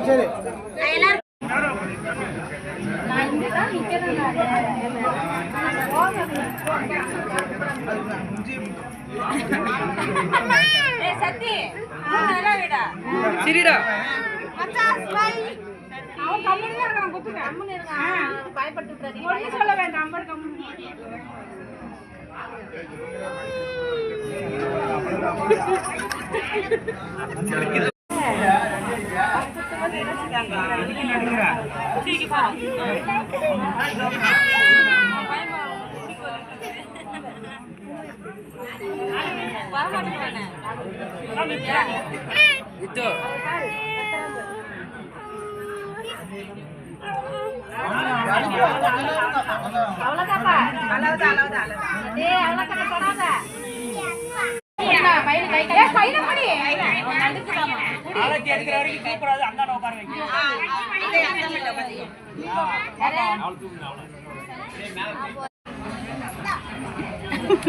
சரி. சரிடா சொல்ல வேண்டாம். itu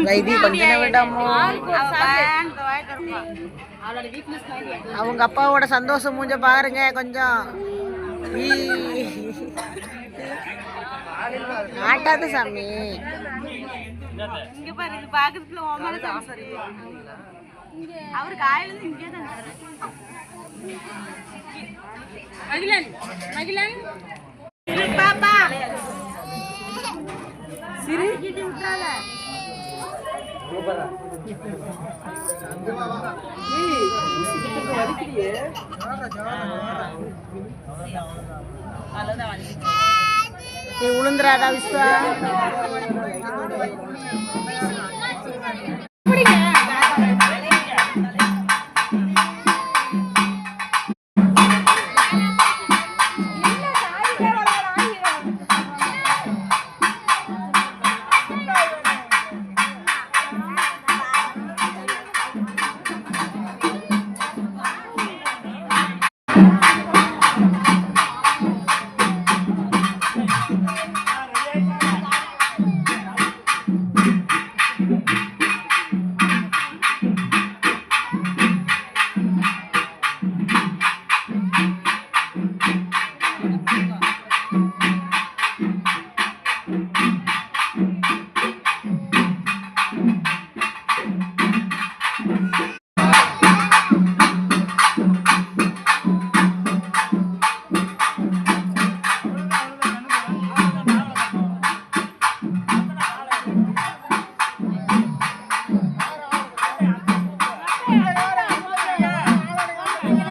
வைதி கொஞ்சம் விடாமோ அவங்க அப்பாவோட சந்தோஷம் மூஞ்ச பாருங்க கொஞ்சம் ஆட்டாது சாமி இங்க பாரு இது பாக்குறதுல ஓமன சாசரி அவர் காயில இங்கே தான் மகிழன் மகிழன் பாப்பா சிரி கிட்டி விட்டால உளுந்துராதா விஸ்வா